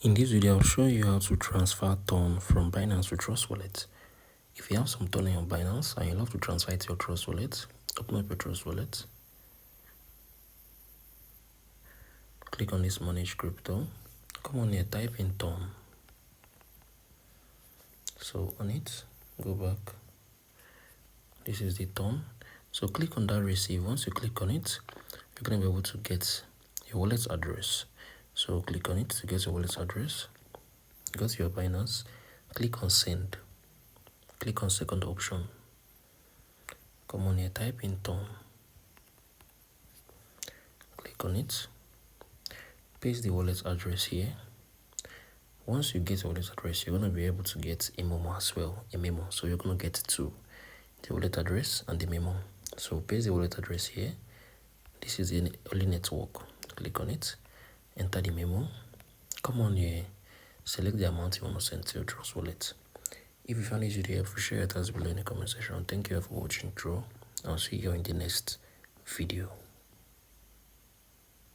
In this video, I'll show you how to transfer Ton from Binance to Trust Wallet. If you have some Ton in your Binance and you love to transfer it to your Trust Wallet, open up your Trust Wallet. Click on this Manage Crypto. Come on here, type in Ton. So on it, go back. This is the Ton. So click on that receive. Once you click on it, you're going to be able to get your wallet address. So click on it to get your wallet address. Go to your Binance, click on send. Click on second option. Come on here, type in Ton. Click on it. Paste the wallet address here. Once you get your wallet address, you're going to be able to get a memo as well, a memo. So you're going to get two, the wallet address and the memo. So paste the wallet address here. This is the only network. Click on it, enter the memo. Come on here, select the amount you want to send to your Trust Wallet. If you found this video helpful, share it as below in the comment section. Thank you for watching through. I'll see you in the next video.